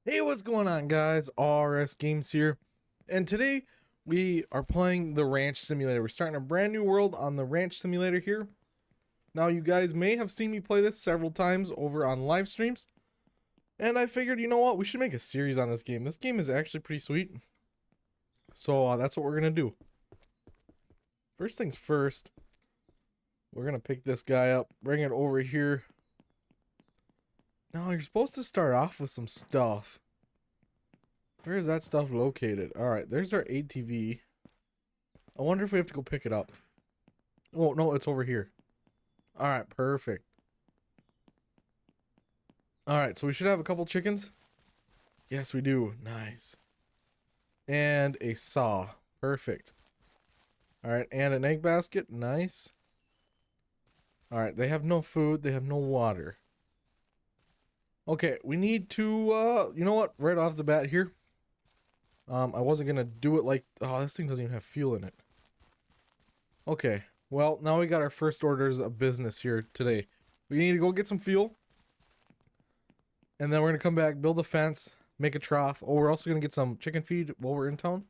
Hey, what's going on, guys? RS Games here, and today we are playing the Ranch Simulator. We're starting a brand new world on the Ranch Simulator here. Now, you guys may have seen me play this several times over on live streams, and I figured, you know what, we should make a series on this game. This game is actually pretty sweet, so that's what we're gonna do. First things first, we're gonna pick this guy up, bring it over here. Now, you're supposed to start off with some stuff. Where is that stuff located? Alright, there's our ATV. I wonder if we have to go pick it up. Oh, no, it's over here. Alright, perfect. Alright, so we should have a couple chickens. Yes, we do. Nice. And a saw. Perfect. Alright, and an egg basket. Nice. Alright, they have no food. They have no water. Okay, we need to, you know what? Right off the bat here. I wasn't gonna do it like... Oh, this thing doesn't even have fuel in it. Okay, well, now we got our first orders of business here today. We need to go get some fuel. And then we're gonna come back, build a fence, make a trough. Oh, we're also gonna get some chicken feed while we're in town.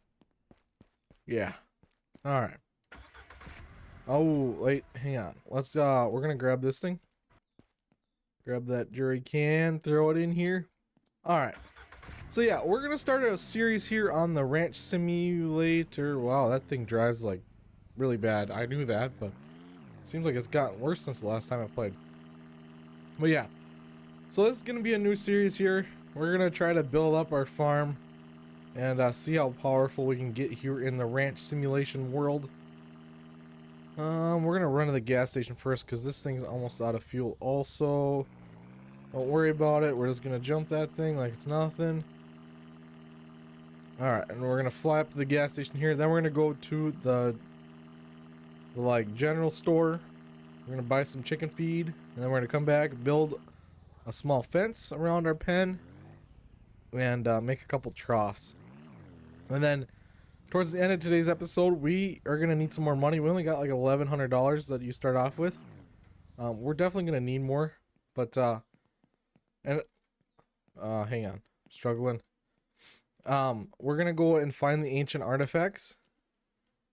Yeah. Alright. Oh, wait, hang on. Let's, we're gonna grab this thing. Grab that jerry can, throw it in here. Alright. So yeah, we're gonna start a series here on the Ranch Simulator. Wow, that thing drives like really bad. I knew that, but seems like it's gotten worse since the last time I played. But yeah, so this is gonna be a new series here. We're gonna try to build up our farm and see how powerful we can get here in the ranch simulation world. We're gonna run to the gas station first because this thing's almost out of fuel. Also, don't worry about it. We're just gonna jump that thing like it's nothing. All right, and we're gonna fly up to the gas station here. Then we're gonna go to the like general store. We're gonna buy some chicken feed, and then we're gonna come back, build a small fence around our pen, and make a couple troughs. And then towards the end of today's episode, we are gonna need some more money. We only got like $1,100 that you start off with. We're definitely gonna need more, but hang on, I'm struggling. We're gonna go and find the ancient artifacts.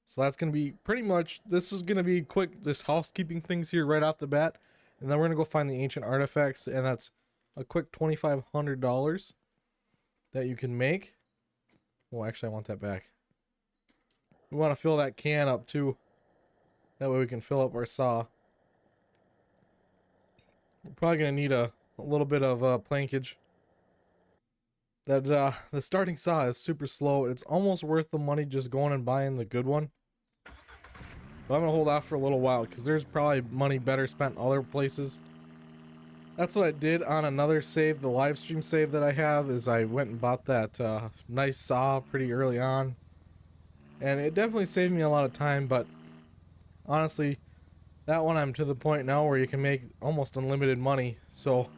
So that's gonna be pretty much. This is gonna be quick, just housekeeping things here right off the bat, and then we're gonna go find the ancient artifacts, and that's a quick $2,500 that you can make. Oh, actually, I want that back. We want to fill that can up too. That way we can fill up our saw. We're probably gonna need a little bit of plankage. That the starting saw is super slow. It's almost worth the money just going and buying the good one. But I'm gonna hold off for a little while because there's probably money better spent other places. That's what I did on another save, the live stream save that I have, is I went and bought that nice saw pretty early on. And it definitely saved me a lot of time, but honestly, that one I'm to the point now where you can make almost unlimited money. So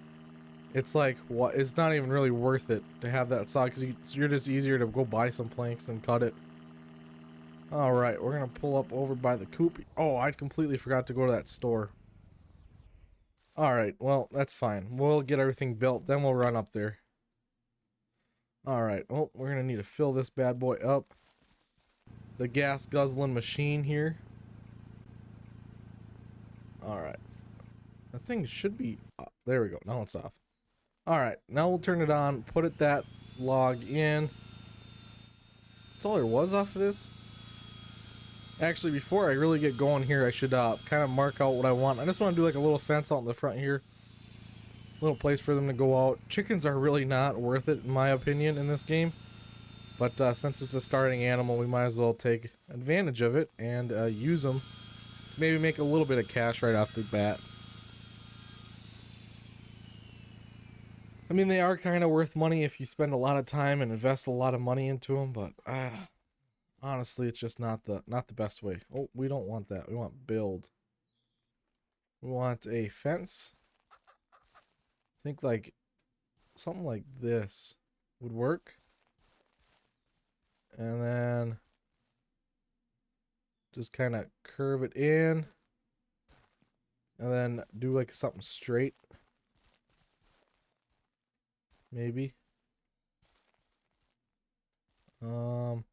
it's like, what? It's not even really worth it to have that saw because you're just easier to go buy some planks and cut it. Alright, we're gonna pull up over by the coop. Oh, I completely forgot to go to that store. Alright, well, that's fine. We'll get everything built, then we'll run up there. Alright, well, we're gonna need to fill this bad boy up. The gas guzzling machine here. Alright. The thing should be... there we go, now it's off. Alright, now we'll turn it on, put it that log in. That's all there was off of this. Actually, before I really get going here, I should kind of mark out what I want. I just want to do like a little fence out in the front here. Little place for them to go out. Chickens are really not worth it, in my opinion, in this game. But since it's a starting animal, we might as well take advantage of it and use them. Maybe make a little bit of cash right off the bat. I mean, they are kind of worth money if you spend a lot of time and invest a lot of money into them, but honestly, it's just not the best way. Oh, we don't want that. We want build. We want a fence. I think like something like this would work. And then just kind of curve it in. And then do like something straight. Maybe. Okay,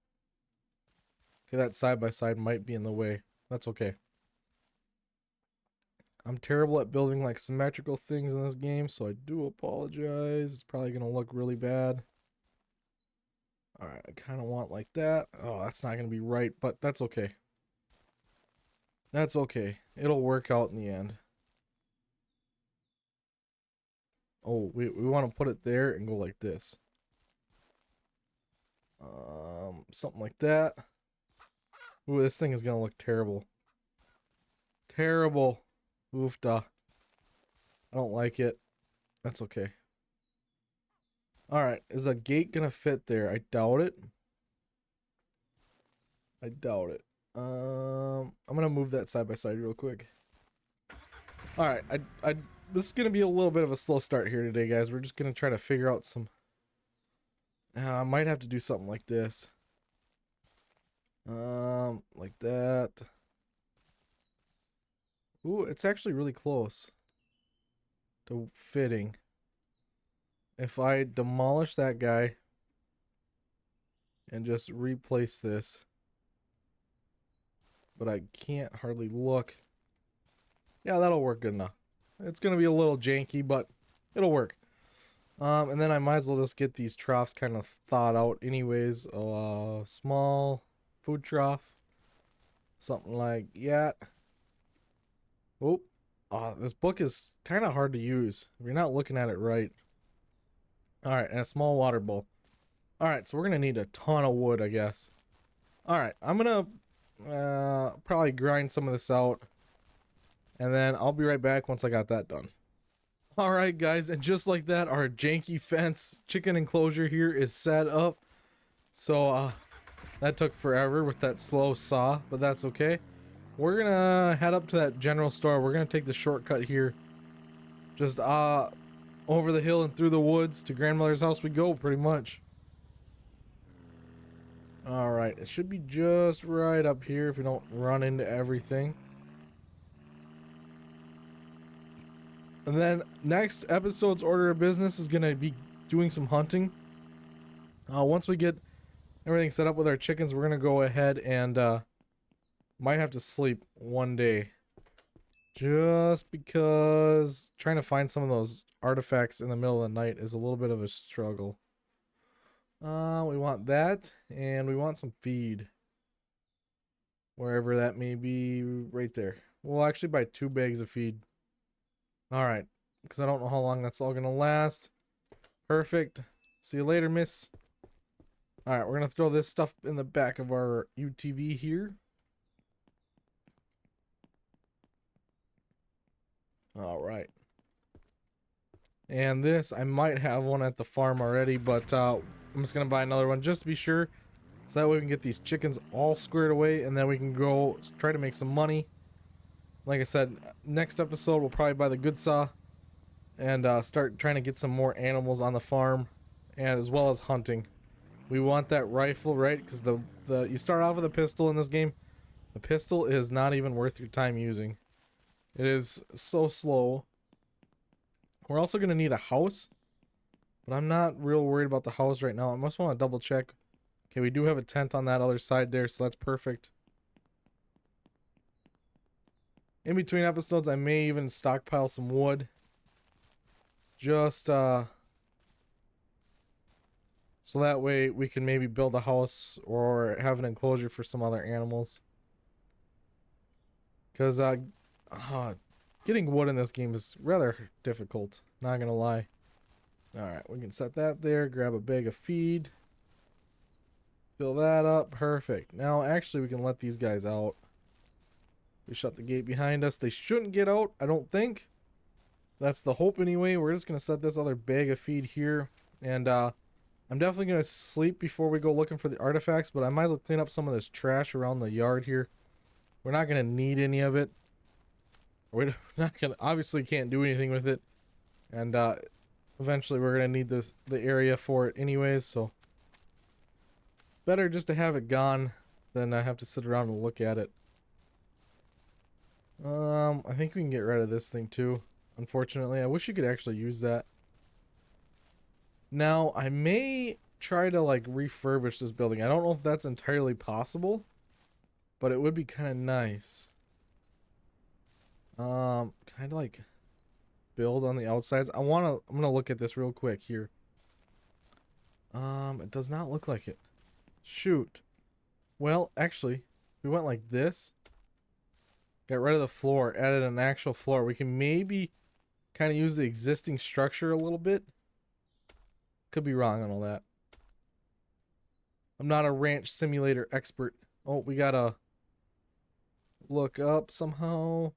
that side by side might be in the way. That's okay. I'm terrible at building like symmetrical things in this game, so I do apologize. It's probably gonna look really bad. Alright, I kind of want like that. Oh, that's not gonna be right, but that's okay. That's okay. It'll work out in the end. Oh, we want to put it there and go like this. Something like that. Ooh, this thing is gonna look terrible. Terrible. Oofda. I don't like it. That's okay. Alright, is a gate gonna fit there? I doubt it. I doubt it. I'm gonna move that side by side real quick. Alright, this is gonna be a little bit of a slow start here today, guys. We're just gonna try to figure out some... I might have to do something like this. Like that. Ooh, it's actually really close to fitting. If I demolish that guy and just replace this, but I can't hardly look. Yeah, that'll work good enough. It's gonna be a little janky, but it'll work. And then I might as well just get these troughs kind of thawed out anyways. Small food trough. Something like that. Oh, this book is kind of hard to use if you're not looking at it right. Alright, and a small water bowl. Alright, so we're gonna need a ton of wood, I guess. Alright, I'm gonna probably grind some of this out. And then I'll be right back once I got that done. Alright guys, and just like that, our janky fence chicken enclosure here is set up. So, that took forever with that slow saw, but that's okay. We're gonna head up to that general store. We're gonna take the shortcut here. Just, over the hill and through the woods to grandmother's house we go, pretty much. Alright, it should be just right up here if we don't run into everything. And then next episode's order of business is gonna be doing some hunting. Once we get everything set up with our chickens, we're gonna go ahead and might have to sleep one day. Just because trying to find some of those artifacts in the middle of the night is a little bit of a struggle. We want that, and we want some feed. Wherever that may be, right there. We'll actually buy 2 bags of feed. Alright, because I don't know how long that's all gonna last. Perfect. See you later, miss. Alright, we're gonna throw this stuff in the back of our UTV here. Alright. And this, I might have one at the farm already, but I'm just gonna buy another one just to be sure. So that way we can get these chickens all squared away, and then we can go try to make some money. Like I said, next episode we'll probably buy the good saw and start trying to get some more animals on the farm, and as well as hunting. We want that rifle, right? Because the you start off with a pistol in this game. The pistol is not even worth your time using. It is so slow. We're also gonna need a house, but I'm not real worried about the house right now. I must want to double check. Okay, we do have a tent on that other side there, so that's perfect. In between episodes, I may even stockpile some wood. Just, so that way we can maybe build a house or have an enclosure for some other animals. Because, getting wood in this game is rather difficult, not gonna lie. Alright, we can set that there, grab a bag of feed. Fill that up, perfect. Now, actually, we can let these guys out. We shut the gate behind us. They shouldn't get out, I don't think. That's the hope anyway. We're just gonna set this other bag of feed here. And, I'm definitely gonna sleep before we go looking for the artifacts, but I might as well clean up some of this trash around the yard here. We're not gonna need any of it. We're not gonna, obviously can't do anything with it. And, eventually we're gonna need the area for it anyways, so better just to have it gone than have to sit around and look at it. I think we can get rid of this thing too. Unfortunately, I wish you could actually use that. Now, I may try to like refurbish this building. I don't know if that's entirely possible, but it would be kind of nice. Kind of like build on the outsides. I'm gonna look at this real quick here. It does not look like it. Shoot. Well, actually, we went like this. Got rid of the floor, added an actual floor. We can maybe kind of use the existing structure a little bit. Could be wrong on all that. I'm not a ranch simulator expert. Oh, we gotta look up somehow.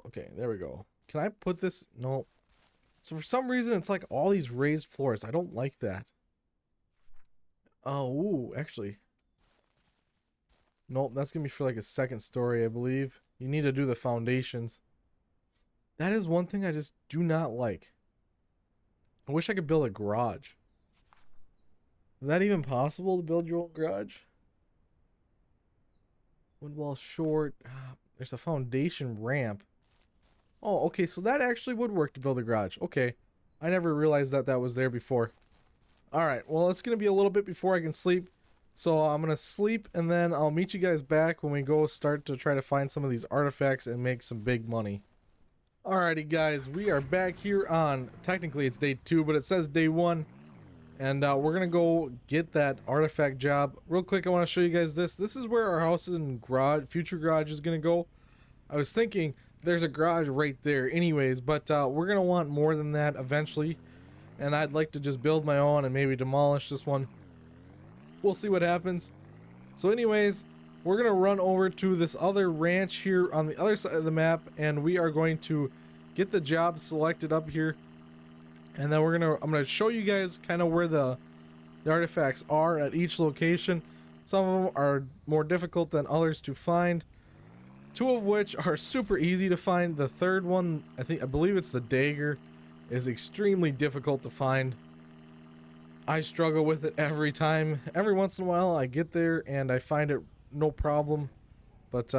Okay, there we go. Can I put this? No. So for some reason, it's like all these raised floors. I don't like that. Oh, ooh, actually. Nope, that's gonna be for like a second story, I believe. You need to do the foundations. That is one thing I just do not like. I wish I could build a garage. Is that even possible to build your own garage? Wood wall short. There's a foundation ramp. Oh, okay, so that actually would work to build a garage. Okay. I never realized that that was there before. Alright, well, it's going to be a little bit before I can sleep. So I'm going to sleep, and then I'll meet you guys back when we go start to try to find some of these artifacts and make some big money. Alrighty, guys, we are back here on, technically it's day 2, but it says day 1. And we're going to go get that artifact job. Real quick, I want to show you guys this. This is where our house and garage, future garage is going to go. I was thinking there's a garage right there anyways, but we're going to want more than that eventually. And I'd like to just build my own and maybe demolish this one. We'll see what happens. So anyways, we're going to run over to this other ranch here on the other side of the map, and we are going to get the job selected up here. And then I'm gonna show you guys kind of where the artifacts are at each location. Some of them are more difficult than others to find. 2 of which are super easy to find. The third one, I believe it's the dagger, is extremely difficult to find. I struggle with it every time. Every once in a while I get there and I find it no problem. But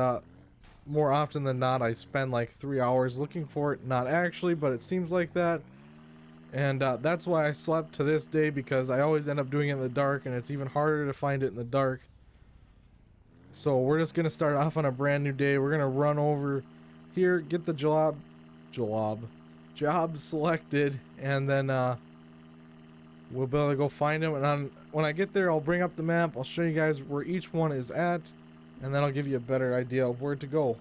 more often than not I spend like 3 hours looking for it. Not actually, but it seems like that. And that's why I slept to this day, because I always end up doing it in the dark, and it's even harder to find it in the dark. So we're just going to start off on a brand new day. We're going to run over here, get the job selected, and then we'll be able to go find them. And when I get there, I'll bring up the map. I'll show you guys where each one is at, and then I'll give you a better idea of where to go.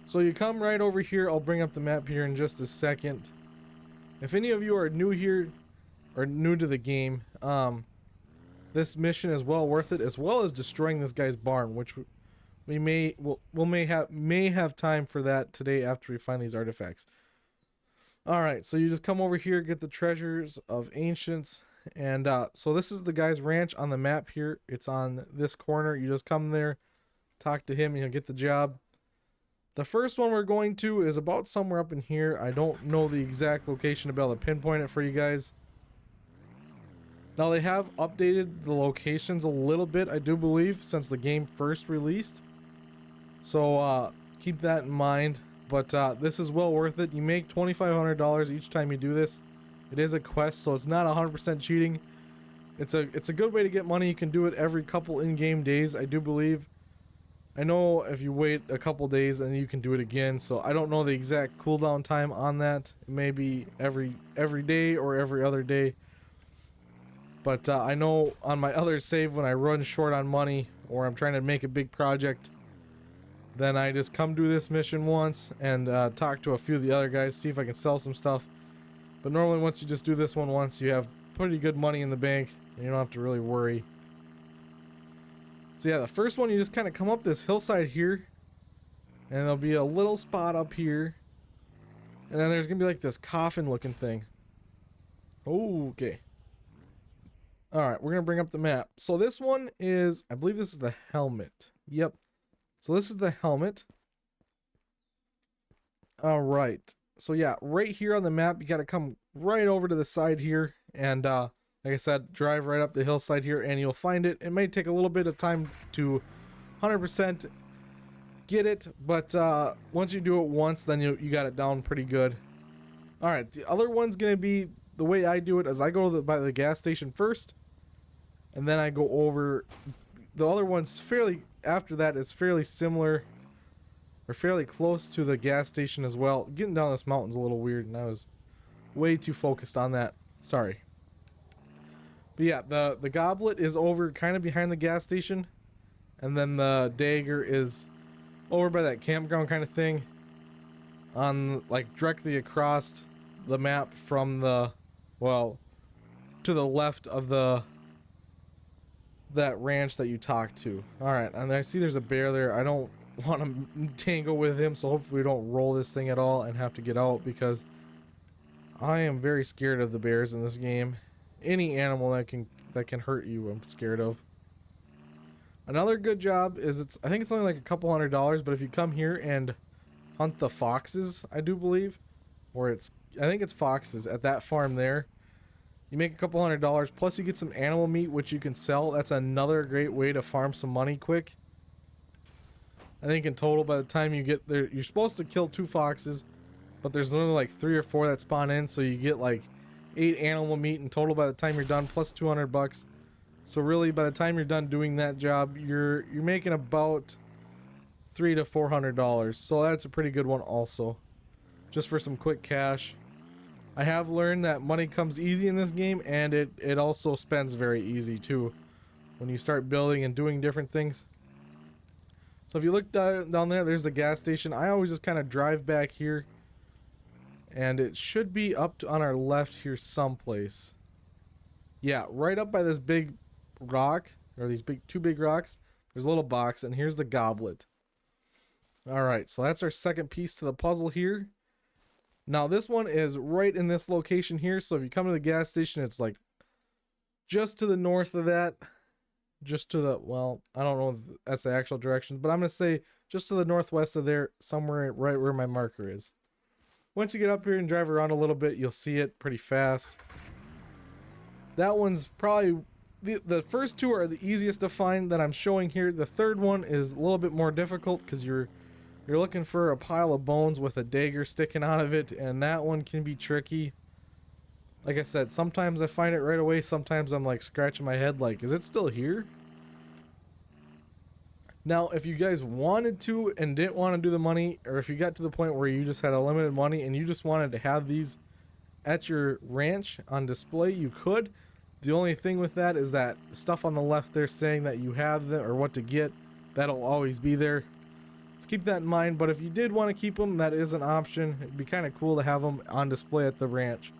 So you come right over here. I'll bring up the map here in just a second. If any of you are new here or new to the game, this mission is well worth it, as well as destroying this guy's barn, which we may have time for that today after we find these artifacts. All right, so you just come over here, get the treasures of ancients, and so this is the guy's ranch on the map here. It's on this corner. You just come there, talk to him, and you'll get the job. The first one we're going to is about somewhere up in here. I don't know the exact location to be able to pinpoint it for you guys. Now they have updated the locations a little bit, I do believe, since the game first released. So keep that in mind. But this is well worth it. You make $2,500 each time you do this. It is a quest, so it's not 100% cheating. It's a good way to get money. You can do it every couple in-game days, I do believe. I know if you wait a couple days and you can do it again, so I don't know the exact cooldown time on that. It may be every day or every other day. But I know on my other save, when I run short on money or I'm trying to make a big project, then I just come do this mission once and talk to a few of the other guys, see if I can sell some stuff. But normally once you just do this one once, you have pretty good money in the bank and you don't have to really worry. So yeah, the first one, you just kind of come up this hillside here, and there'll be a little spot up here, and then there's gonna be like this coffin looking thing. Okay. Alright, we're gonna bring up the map. So this one is, I believe this is the helmet. Yep. So this is the helmet. Alright. So yeah, right here on the map, you gotta come right over to the side here, and like I said, drive right up the hillside here and you'll find it. It may take a little bit of time to 100% get it, but once you do it once, then you got it down pretty good. All right, the other one's gonna be the way I do it is I go by the gas station first, and then I go over. The other one's fairly after that is fairly similar, or fairly close to the gas station as well. Getting down this mountain's a little weird, and I was way too focused on that. Sorry. But yeah, the goblet is over kind of behind the gas station, and then the dagger is over by that campground kind of thing, on like directly across the map from the, well, to the left of that ranch that you talked to. All right, and I see there's a bear there. I don't want to tangle with him, so hopefully we don't roll this thing at all and have to get out, because I am very scared of the bears in this game. Any animal that can hurt you, I'm scared of. Another good job is I think it's only like a couple $100, but if you come here and hunt the foxes, I do believe, or I think it's foxes at that farm there, you make a couple $100, plus you get some animal meat which you can sell. That's another great way to farm some money quick. I think in total by the time you get there, you're supposed to kill 2 foxes, but there's only like 3 or 4 that spawn in, so you get like 8 animal meat in total by the time you're done, plus $200. So really, by the time you're done doing that job, you're making about $300 to $400. So that's a pretty good one also, just for some quick cash. I have learned that money comes easy in this game, and it also spends very easy too when you start building and doing different things. So if you look down there, there's the gas station. I always just kind of drive back here, and it should be up on our left here someplace. Yeah, right up by this big rock, or these two big rocks, there's a little box, and here's the goblet. All right, so that's our second piece to the puzzle here. Now this one is right in this location here, so if you come to the gas station, it's like just to the north of that, just to the, well, I don't know if that's the actual direction, but I'm gonna say just to the northwest of there, somewhere right where my marker is. Once you get up here and drive around a little bit, you'll see it pretty fast. That one's probably the first 2 are the easiest to find that I'm showing here. The third one is a little bit more difficult because you're looking for a pile of bones with a dagger sticking out of it, and that one can be tricky. Like I said, sometimes I find it right away, sometimes I'm like scratching my head like, is it still here? Now, if you guys wanted to and didn't want to do the money, or if you got to the point where you just had a limited money and you just wanted to have these at your ranch on display, you could. The only thing with that is that stuff on the left there saying that you have them or what to get, that'll always be there. Just keep that in mind, but if you did want to keep them, that is an option. It'd be kind of cool to have them on display at the ranch.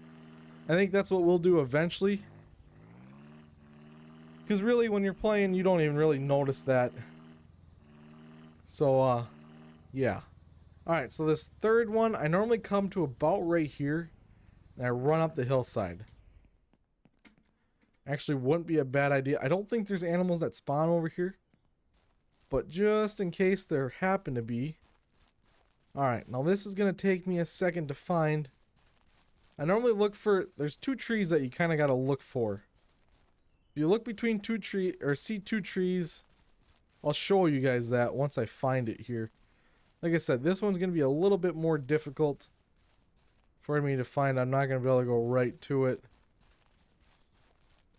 I think that's what we'll do eventually. Because really, when you're playing, you don't even really notice that. So, yeah. Alright, so this third one, I normally come to about right here, and I run up the hillside. Actually, wouldn't be a bad idea. I don't think there's animals that spawn over here, but just in case there happen to be. Alright, now this is going to take me a second to find. I normally look for, there's 2 trees that you kind of got to look for. If you look between 2 trees, or see 2 trees, I'll show you guys that once I find it here. Like I said, this one's going to be a little bit more difficult for me to find. I'm not going to be able to go right to it.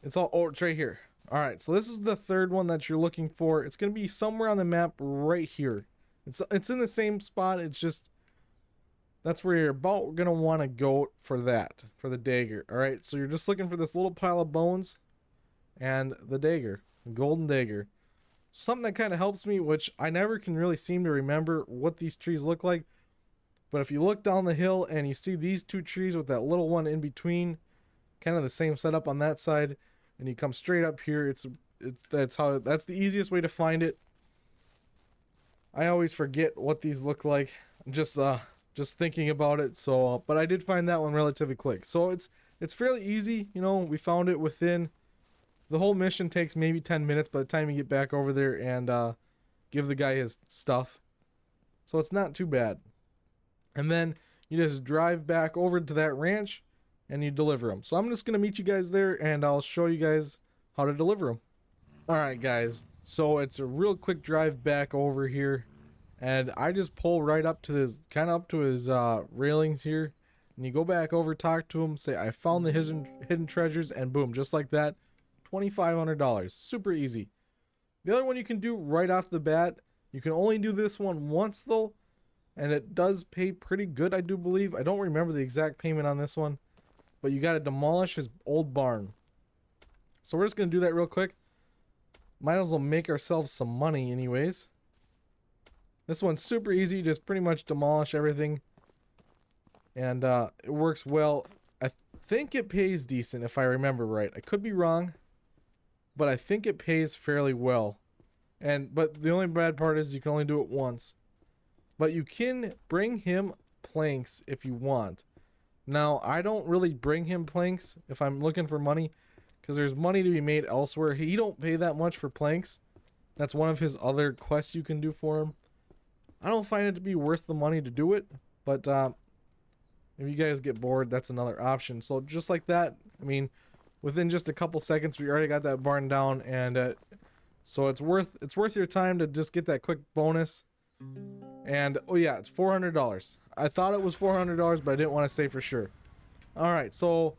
It's all, oh, it's right here. Alright, so this is the third one that you're looking for. It's going to be somewhere on the map right here. It's in the same spot. It's just, that's where you're about going to want to go for that, for the dagger. Alright, so you're just looking for this little pile of bones and the dagger, the golden dagger. Something that kind of helps me, which I never can really seem to remember what these trees look like. But if you look down the hill and you see these 2 trees with that little one in between, kind of the same setup on that side, and you come straight up here, that's the easiest way to find it. I always forget what these look like, just thinking about it. So, but I did find that one relatively quick. So it's fairly easy. You know, we found it within. The whole mission takes maybe 10 minutes by the time you get back over there and give the guy his stuff. So it's not too bad. And then you just drive back over to that ranch and you deliver them. So I'm just going to meet you guys there and I'll show you guys how to deliver them. Alright guys, so it's a real quick drive back over here. And I just pull right up to this, kind of up to his railings here. and you go back over, talk to him, say, I found the hidden treasures, and boom, just like that, $2,500. Super easy. The other one you can do right off the bat, you can only do this one once though, and it does pay pretty good, I do believe. I don't remember the exact payment on this one, but you got to demolish his old barn. So we're just going to do that real quick. Might as well make ourselves some money anyways. This one's super easy. You just pretty much demolish everything. And it works well. I think it pays decent if I remember right. I could be wrong, but I think it pays fairly well. But the only bad part is you can only do it once. But you can bring him planks if you want. Now, I don't really bring him planks if I'm looking for money, because there's money to be made elsewhere. He don't pay that much for planks. That's one of his other quests you can do for him. I don't find it to be worth the money to do it, but if you guys get bored, that's another option. So just like that, I mean, within just a couple seconds, we already got that barn down, and so it's worth your time to just get that quick bonus. And oh yeah, it's $400. I thought it was $400, but I didn't want to say for sure. All right, so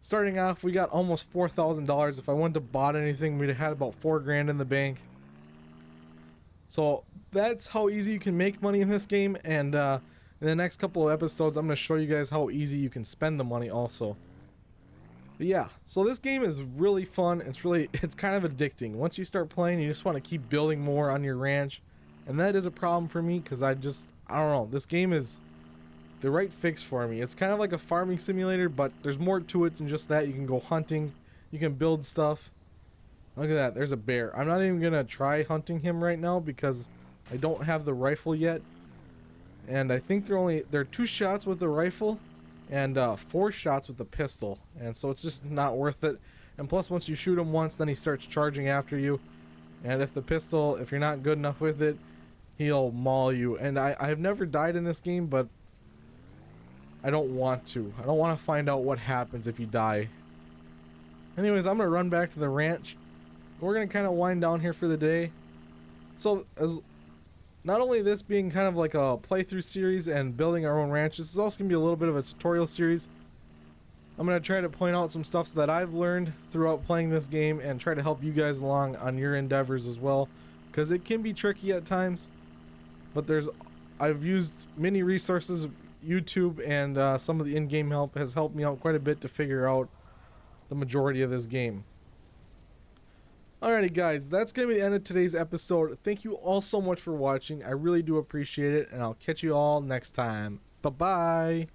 starting off, we got almost $4,000. If I wouldn't have bought anything, we'd have had about $4 grand in the bank. So that's how easy you can make money in this game. And in the next couple of episodes, I'm going to show you guys how easy you can spend the money also. But yeah, so this game is really fun. It's kind of addicting. Once you start playing, you just want to keep building more on your ranch. And that is a problem for me, because I don't know, this game is the right fix for me. It's kind of like a farming simulator, but there's more to it than just that. You can go hunting, you can build stuff. Look at that, there's a bear. I'm not even gonna try hunting him right now because I don't have the rifle yet. And I think they're 2 shots with the rifle and 4 shots with the pistol. And so it's just not worth it. And plus, once you shoot him once, then he starts charging after you. And if you're not good enough with it, he'll maul you. And I've never died in this game, but I don't want to. I don't want to find out what happens if you die. Anyways, I'm going to run back to the ranch. We're going to kind of wind down here for the day. So, as not only this being kind of like a playthrough series and building our own ranch, this is also going to be a little bit of a tutorial series. I'm going to try to point out some stuff that I've learned throughout playing this game and try to help you guys along on your endeavors as well, because it can be tricky at times. But I've used many resources, YouTube, and some of the in-game help has helped me out quite a bit to figure out the majority of this game. Alrighty guys, that's going to be the end of today's episode. Thank you all so much for watching. I really do appreciate it, and I'll catch you all next time. Bye-bye.